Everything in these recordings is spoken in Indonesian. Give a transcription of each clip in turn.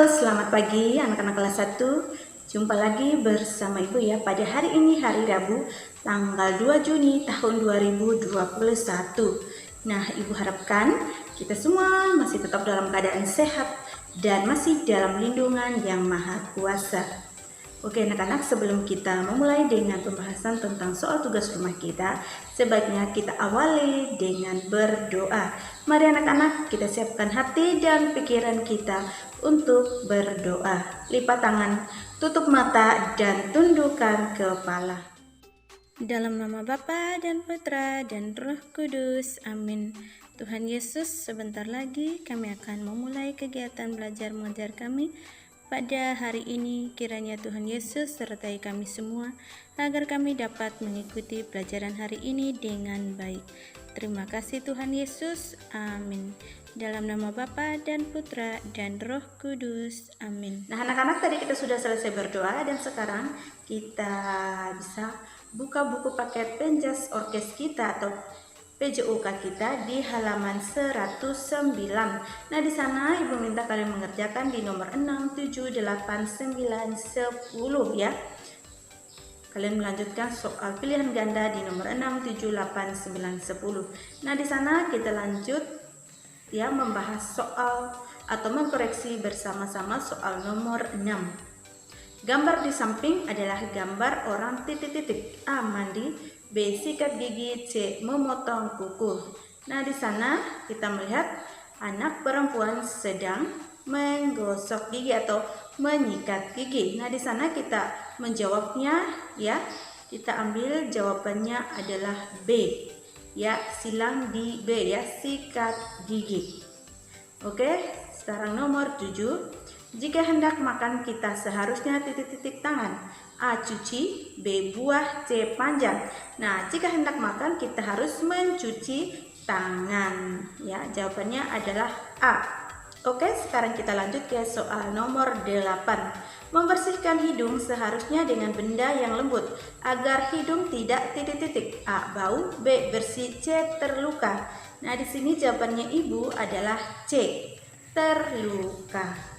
selamat pagi anak-anak kelas 1. Jumpa lagi bersama Ibu ya pada hari ini, hari Rabu, tanggal 2 Juni tahun 2021. Nah, Ibu harapkan kita semua masih tetap dalam keadaan sehat dan masih dalam lindungan Yang Maha Kuasa. Oke anak-anak, sebelum kita memulai dengan pembahasan tentang soal tugas rumah kita, sebaiknya kita awali dengan berdoa. Mari anak-anak, kita siapkan hati dan pikiran kita untuk berdoa. Lipat tangan, tutup mata, dan tundukkan kepala. Dalam nama Bapa dan Putra dan Roh Kudus, amin. Tuhan Yesus, sebentar lagi kami akan memulai kegiatan belajar mengajar kami. Pada hari ini, kiranya Tuhan Yesus sertai kami semua, agar kami dapat mengikuti pelajaran hari ini dengan baik. Terima kasih Tuhan Yesus, amin. Dalam nama Bapa dan Putra dan Roh Kudus, amin. Nah anak-anak, tadi kita sudah selesai berdoa dan sekarang kita bisa buka buku paket penjas orkes kita atau PJOK kita di halaman 109. Nah, di sana Ibu minta kalian mengerjakan di nomor 6, 7, 8, 9, 10 ya. Kalian melanjutkan soal pilihan ganda di nomor 6, 7, 8, 9, 10. Nah, di sana kita lanjut ya membahas soal atau mengkoreksi bersama-sama soal nomor 6. Gambar di samping adalah gambar orang titik-titik. A. Mandi, B. Sikat gigi, C. Memotong kuku. Nah, di sana kita melihat anak perempuan sedang menggosok gigi atau menyikat gigi. Nah, di sana kita menjawabnya ya. Kita ambil jawabannya adalah B. Ya, silang di B ya, sikat gigi. Oke, sekarang nomor 7. Jika hendak makan kita seharusnya titik-titik tangan. A. Cuci, B. Buah, C. Panjang. Nah, jika hendak makan kita harus mencuci tangan. Ya, jawabannya adalah A. Oke, sekarang kita lanjut ke soal nomor 8. Membersihkan hidung seharusnya dengan benda yang lembut agar hidung tidak titik-titik. A. Bau, B. Bersih, C. Terluka. Nah, di sini jawabannya Ibu adalah C. Terluka.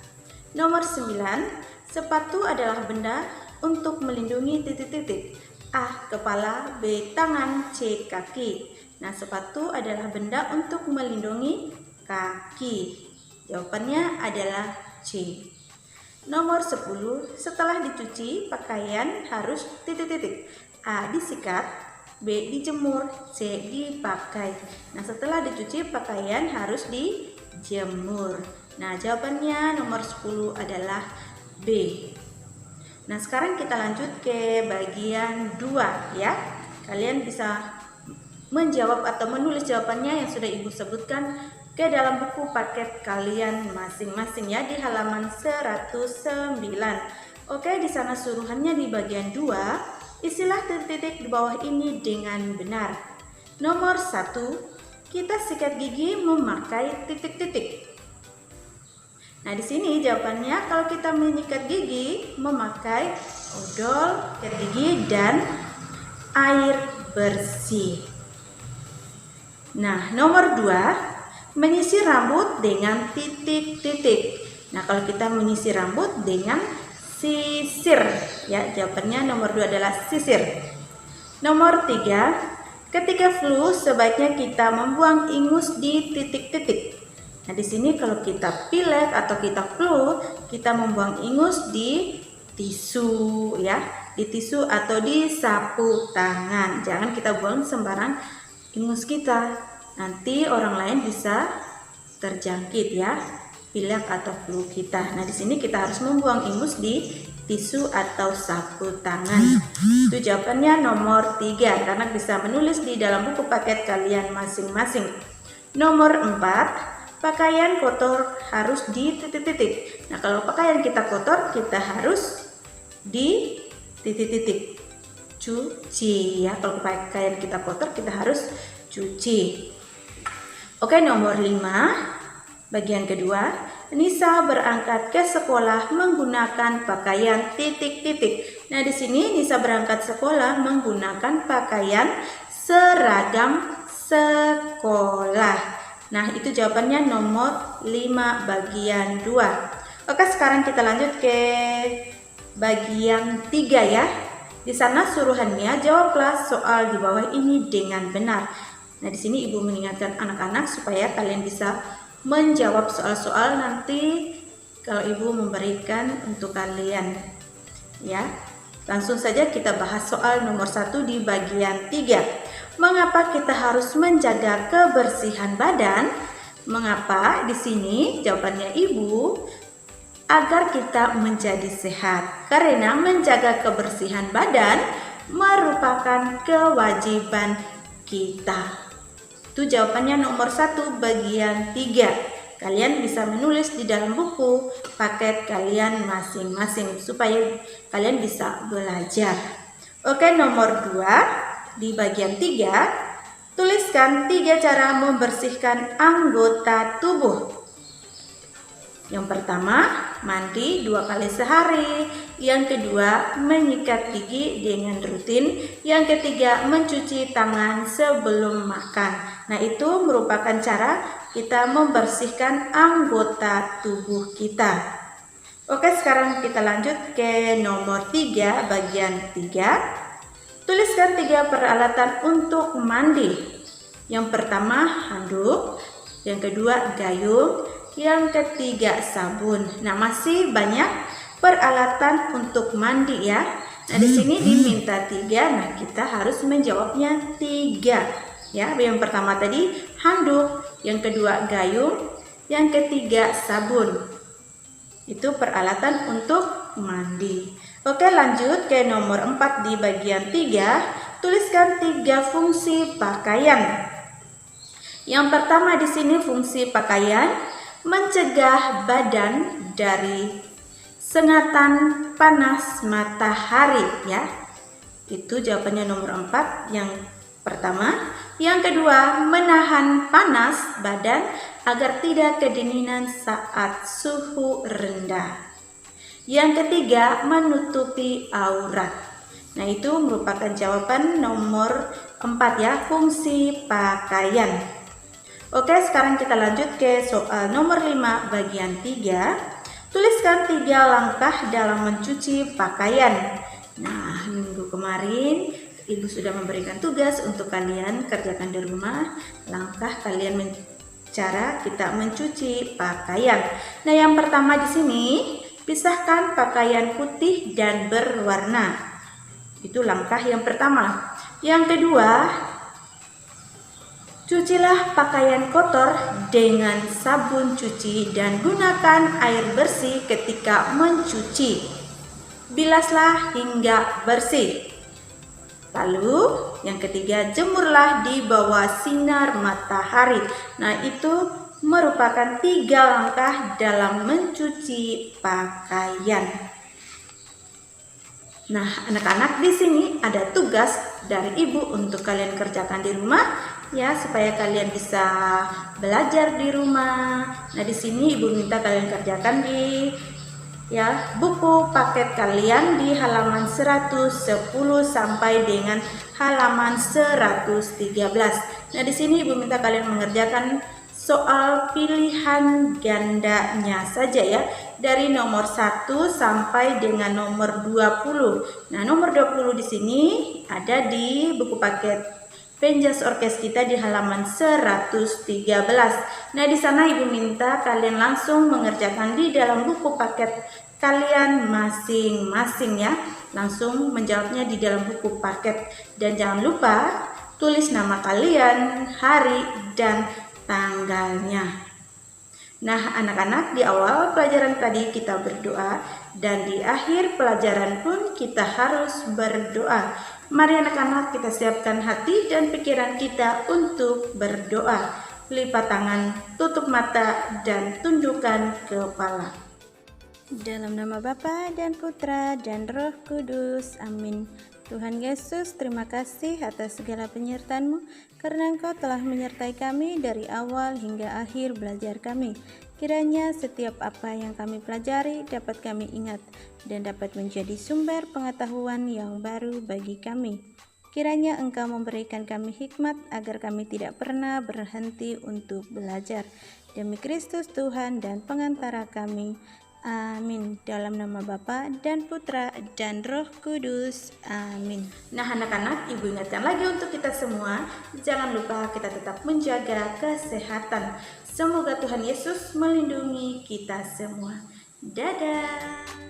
Nomor 9, sepatu adalah benda untuk melindungi titik-titik. A. Kepala, B. Tangan, C. Kaki. Nah, sepatu adalah benda untuk melindungi kaki. Jawabannya adalah C. Nomor 10, setelah dicuci pakaian harus titik-titik. A. Disikat, B. Dijemur, C. Dipakai. Nah, setelah dicuci pakaian harus dijemur. Nah, jawabannya nomor 10 adalah B. Nah, sekarang kita lanjut ke bagian 2 ya. Kalian bisa menjawab atau menulis jawabannya yang sudah Ibu sebutkan ke dalam buku paket kalian masing-masing ya di halaman 109. Oke, di sana suruhannya di bagian 2, isilah titik-titik di bawah ini dengan benar. Nomor 1, kita sikat gigi memakai titik-titik. Nah, di sini jawabannya kalau kita menyikat gigi memakai odol, sikat gigi dan air bersih. Nah, nomor 2, menyisir rambut dengan titik-titik. Nah, kalau kita menyisir rambut dengan sisir ya, jawabannya nomor 2 adalah sisir. Nomor 3, ketika flu sebaiknya kita membuang ingus di titik-titik. Nah, di sini kalau kita pilek atau kita flu, kita membuang ingus di tisu ya, di tisu atau di sapu tangan. Jangan kita buang sembarang ingus kita. Nanti orang lain bisa terjangkit ya, pilek atau flu kita. Nah, di sini kita harus membuang ingus di tisu atau sapu tangan. Itu jawabannya nomor 3 karena bisa menulis di dalam buku paket kalian masing-masing. Nomor 4, pakaian kotor harus di titik-titik. Nah, kalau pakaian kita kotor, kita harus di titik-titik cuci ya. Kalau pakaian kita kotor, kita harus cuci. Oke, nomor 5, bagian kedua. Nisa berangkat ke sekolah menggunakan pakaian titik-titik. Nah, di sini Nisa berangkat sekolah menggunakan pakaian seragam sekolah. Nah, itu jawabannya nomor 5 bagian 2. Oke, sekarang kita lanjut ke bagian 3 ya. Di sana suruhannya jawablah soal di bawah ini dengan benar. Nah, di sini Ibu mengingatkan anak-anak supaya kalian bisa menjawab soal-soal nanti kalau Ibu memberikan untuk kalian. Ya. Langsung saja kita bahas soal nomor 1 di bagian 3. Mengapa kita harus menjaga kebersihan badan? Mengapa? Di sini jawabannya Ibu, agar kita menjadi sehat. Karena menjaga kebersihan badan merupakan kewajiban kita. Itu jawabannya nomor 1 bagian 3. Kalian bisa menulis di dalam buku paket kalian masing-masing supaya kalian bisa belajar. Oke, nomor 2 di bagian 3, tuliskan 3 cara membersihkan anggota tubuh. Yang pertama, mandi 2 kali sehari. Yang kedua, menyikat gigi dengan rutin. Yang ketiga, mencuci tangan sebelum makan. Nah, itu merupakan cara kita membersihkan anggota tubuh kita. Oke, sekarang kita lanjut ke nomor 3, bagian 3. Tuliskan 3 peralatan untuk mandi. Yang pertama, handuk. Yang kedua, gayung. Yang ketiga, sabun. Nah, masih banyak peralatan untuk mandi ya. Nah, di sini diminta 3. Nah, kita harus menjawabnya 3. Ya, yang pertama tadi handuk, yang kedua gayung, yang ketiga sabun. Itu peralatan untuk mandi. Oke, lanjut ke nomor 4 di bagian 3. Tuliskan 3 fungsi pakaian. Yang pertama di sini fungsi pakaian mencegah badan dari sengatan panas matahari ya. Itu jawabannya nomor 4 yang pertama. Yang kedua, menahan panas badan agar tidak kedinginan saat suhu rendah. Yang ketiga, menutupi aurat. Nah, itu merupakan jawaban nomor 4 ya, fungsi pakaian. Oke, sekarang kita lanjut ke soal nomor 5 bagian 3. Tuliskan 3 langkah dalam mencuci pakaian. Nah, minggu kemarin Ibu sudah memberikan tugas untuk kalian kerjakan di rumah. Langkah kalian cara kita mencuci pakaian. Nah, yang pertama di sini, pisahkan pakaian putih dan berwarna. Itu langkah yang pertama. Yang kedua, cucilah pakaian kotor dengan sabun cuci dan gunakan air bersih ketika mencuci. Bilaslah hingga bersih. Lalu yang ketiga, jemurlah di bawah sinar matahari. Nah, itu merupakan 3 langkah dalam mencuci pakaian. Nah, anak-anak, di sini ada tugas dari Ibu untuk kalian kerjakan di rumah ya, supaya kalian bisa belajar di rumah. Nah, di sini Ibu minta kalian kerjakan di buku paket kalian di halaman 110 sampai dengan halaman 113. Nah, di sini Ibu minta kalian mengerjakan soal pilihan gandanya saja ya, dari nomor 1 sampai dengan nomor 20. Nah, nomor 20 di sini ada di buku paket Penjas Orkes kita di halaman 113. Nah, di sana Ibu minta kalian langsung mengerjakan di dalam buku paket kalian masing-masing ya. Langsung menjawabnya di dalam buku paket. Dan jangan lupa tulis nama kalian, hari, dan tanggalnya. Nah, anak-anak, di awal pelajaran tadi kita berdoa, dan di akhir pelajaran pun kita harus berdoa. Mari anak-anak, kita siapkan hati dan pikiran kita untuk berdoa. Lipat tangan, tutup mata, dan tundukkan kepala. Dalam nama Bapa dan Putra dan Roh Kudus, amin. Tuhan Yesus, terima kasih atas segala penyertaan-Mu, karena Engkau telah menyertai kami dari awal hingga akhir belajar kami. Kiranya setiap apa yang kami pelajari dapat kami ingat dan dapat menjadi sumber pengetahuan yang baru bagi kami. Kiranya Engkau memberikan kami hikmat agar kami tidak pernah berhenti untuk belajar. Demi Kristus Tuhan dan pengantara kami. Amin. Dalam nama Bapa dan Putra dan Roh Kudus. Amin. Nah anak-anak, Ibu ingatkan lagi untuk kita semua, jangan lupa kita tetap menjaga kesehatan. Semoga Tuhan Yesus melindungi kita semua. Dadah.